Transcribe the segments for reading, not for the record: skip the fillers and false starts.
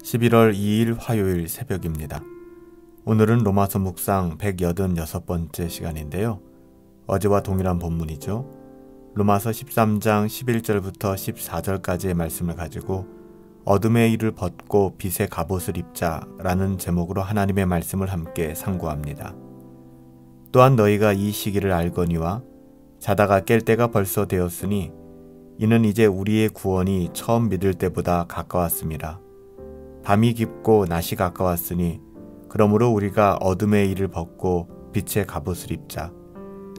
11월 2일 화요일 새벽입니다. 오늘은 로마서 묵상 186번째 시간인데요. 어제와 동일한 본문이죠. 로마서 13장 11절부터 14절까지의 말씀을 가지고 어둠의 일을 벗고 빛의 갑옷을 입자라는 제목으로 하나님의 말씀을 함께 상고합니다. 또한 너희가 이 시기를 알거니와 자다가 깰 때가 벌써 되었으니 이는 이제 우리의 구원이 처음 믿을 때보다 가까웠습니다. 밤이 깊고 낮이 가까웠으니 그러므로 우리가 어둠의 일을 벗고 빛의 갑옷을 입자.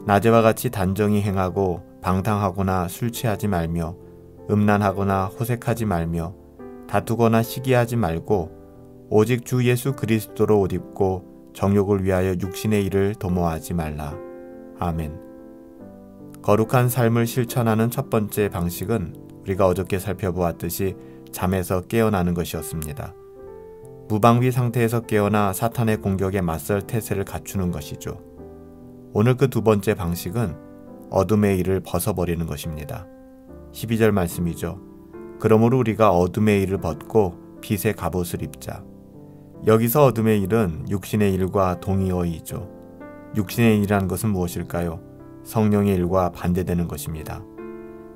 낮에와 같이 단정히 행하고 방탕하거나 술 취하지 말며 음란하거나 호색하지 말며 다투거나 시기하지 말고 오직 주 예수 그리스도로 옷 입고 정욕을 위하여 육신의 일을 도모하지 말라. 아멘. 거룩한 삶을 실천하는 첫 번째 방식은 우리가 어저께 살펴보았듯이 잠에서 깨어나는 것이었습니다. 무방비 상태에서 깨어나 사탄의 공격에 맞설 태세를 갖추는 것이죠. 오늘 그 두 번째 방식은 어둠의 일을 벗어버리는 것입니다. 12절 말씀이죠. 그러므로 우리가 어둠의 일을 벗고 빛의 갑옷을 입자. 여기서 어둠의 일은 육신의 일과 동의어이죠. 육신의 일이라는 것은 무엇일까요? 성령의 일과 반대되는 것입니다.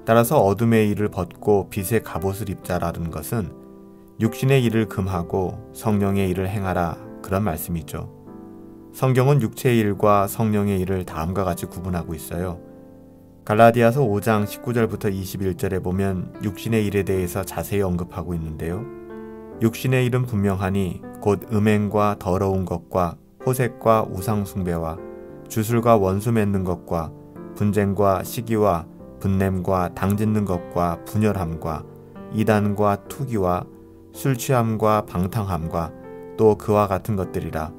따라서 어둠의 일을 벗고 빛의 갑옷을 입자라는 것은 육신의 일을 금하고 성령의 일을 행하라, 그런 말씀이죠. 성경은 육체의 일과 성령의 일을 다음과 같이 구분하고 있어요. 갈라디아서 5장 19절부터 21절에 보면 육신의 일에 대해서 자세히 언급하고 있는데요. 육신의 일은 분명하니 곧 음행과 더러운 것과 호색과 우상숭배와 주술과 원수 맺는 것과 분쟁과 시기와 분냄과 당짓는 것과 분열함과 이단과 투기와 술 취함과 방탕함과 또 그와 같은 것들이라.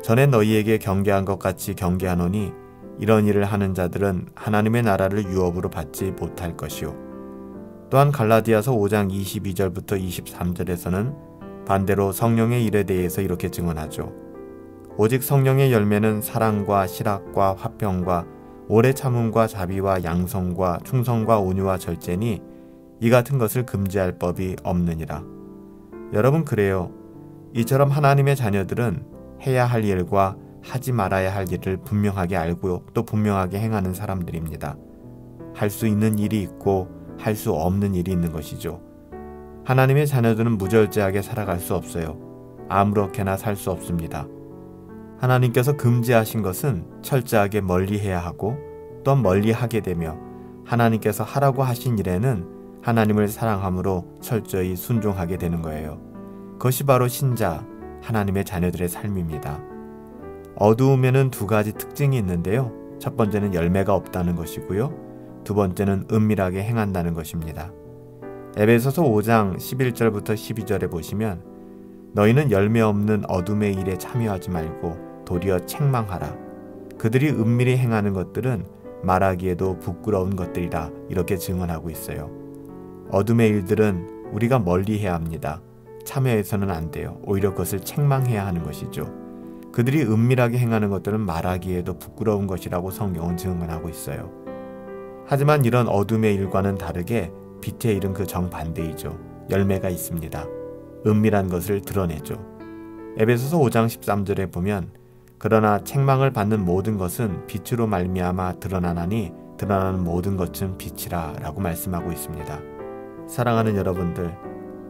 전에 너희에게 경계한 것 같이 경계하노니 이런 일을 하는 자들은 하나님의 나라를 유업으로 받지 못할 것이요. 또한 갈라디아서 5장 22절부터 23절에서는 반대로 성령의 일에 대해서 이렇게 증언하죠. 오직 성령의 열매는 사랑과 실학과 화평과 오래 참음과 자비와 양성과 충성과 온유와 절제니 이 같은 것을 금지할 법이 없느니라. 여러분, 그래요. 이처럼 하나님의 자녀들은 해야 할 일과 하지 말아야 할 일을 분명하게 알고 또 분명하게 행하는 사람들입니다. 할 수 있는 일이 있고 할 수 없는 일이 있는 것이죠. 하나님의 자녀들은 무절제하게 살아갈 수 없어요. 아무렇게나 살 수 없습니다. 하나님께서 금지하신 것은 철저하게 멀리해야 하고 또 멀리하게 되며 하나님께서 하라고 하신 일에는 하나님을 사랑함으로 철저히 순종하게 되는 거예요. 그것이 바로 신자, 하나님의 자녀들의 삶입니다. 어두움에는 두 가지 특징이 있는데요. 첫 번째는 열매가 없다는 것이고요. 두 번째는 은밀하게 행한다는 것입니다. 에베소서 5장 11절부터 12절에 보시면 너희는 열매 없는 어둠의 일에 참여하지 말고 도리어 책망하라. 그들이 은밀히 행하는 것들은 말하기에도 부끄러운 것들이라, 이렇게 증언하고 있어요. 어둠의 일들은 우리가 멀리해야 합니다. 참여해서는 안 돼요. 오히려 그것을 책망해야 하는 것이죠. 그들이 은밀하게 행하는 것들은 말하기에도 부끄러운 것이라고 성경은 증언하고 있어요. 하지만 이런 어둠의 일과는 다르게 빛의 일은 그 정반대이죠. 열매가 있습니다. 은밀한 것을 드러내죠. 에베소서 5장 13절에 보면 그러나 책망을 받는 모든 것은 빛으로 말미암아 드러나나니 드러나는 모든 것은 빛이라 라고 말씀하고 있습니다. 사랑하는 여러분들,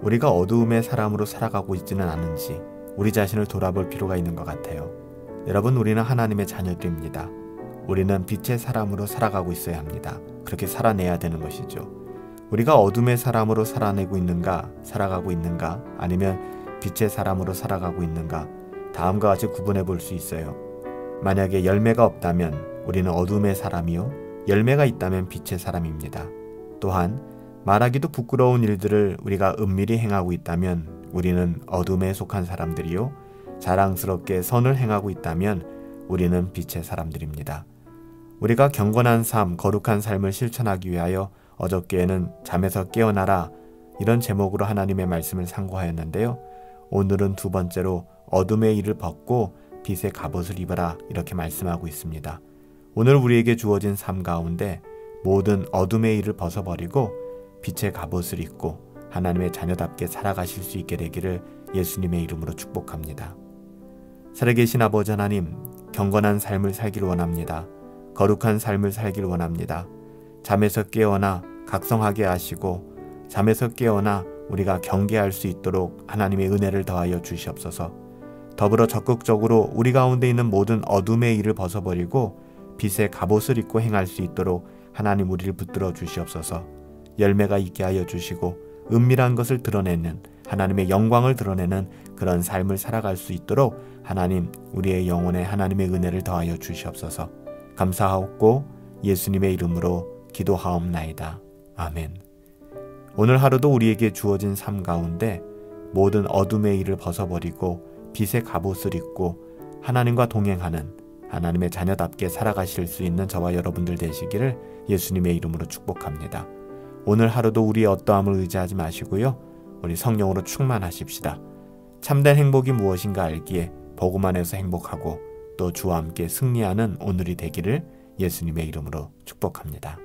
우리가 어두움의 사람으로 살아가고 있지는 않은지 우리 자신을 돌아볼 필요가 있는 것 같아요. 여러분, 우리는 하나님의 자녀들입니다. 우리는 빛의 사람으로 살아가고 있어야 합니다. 그렇게 살아내야 되는 것이죠. 우리가 어둠의 사람으로 살아가고 있는가, 아니면 빛의 사람으로 살아가고 있는가, 다음과 같이 구분해 볼 수 있어요. 만약에 열매가 없다면 우리는 어둠의 사람이요, 열매가 있다면 빛의 사람입니다. 또한 말하기도 부끄러운 일들을 우리가 은밀히 행하고 있다면 우리는 어둠에 속한 사람들이요, 자랑스럽게 선을 행하고 있다면 우리는 빛의 사람들입니다. 우리가 경건한 삶, 거룩한 삶을 실천하기 위하여 어저께에는 잠에서 깨어나라, 이런 제목으로 하나님의 말씀을 상고하였는데요. 오늘은 두 번째로 어둠의 일을 벗고 빛의 갑옷을 입어라, 이렇게 말씀하고 있습니다. 오늘 우리에게 주어진 삶 가운데 모든 어둠의 일을 벗어버리고 빛의 갑옷을 입고 하나님의 자녀답게 살아가실 수 있게 되기를 예수님의 이름으로 축복합니다. 살아계신 아버지 하나님, 경건한 삶을 살길 원합니다. 거룩한 삶을 살길 원합니다. 잠에서 깨어나 각성하게 하시고 잠에서 깨어나 우리가 경계할 수 있도록 하나님의 은혜를 더하여 주시옵소서. 더불어 적극적으로 우리 가운데 있는 모든 어둠의 일을 벗어버리고 빛의 갑옷을 입고 행할 수 있도록 하나님 우리를 붙들어 주시옵소서. 열매가 있게 하여 주시고 은밀한 것을 드러내는 하나님의 영광을 드러내는 그런 삶을 살아갈 수 있도록 하나님 우리의 영혼에 하나님의 은혜를 더하여 주시옵소서. 감사하옵고 예수님의 이름으로 기도하옵나이다. 아멘. 오늘 하루도 우리에게 주어진 삶 가운데 모든 어둠의 일을 벗어버리고 빛의 갑옷을 입고 하나님과 동행하는 하나님의 자녀답게 살아가실 수 있는 저와 여러분들 되시기를 예수님의 이름으로 축복합니다. 오늘 하루도 우리의 어떠함을 의지하지 마시고요. 우리 성령으로 충만하십시다. 참된 행복이 무엇인가 알기에 복음 안에서 행복하고 또 주와 함께 승리하는 오늘이 되기를 예수님의 이름으로 축복합니다.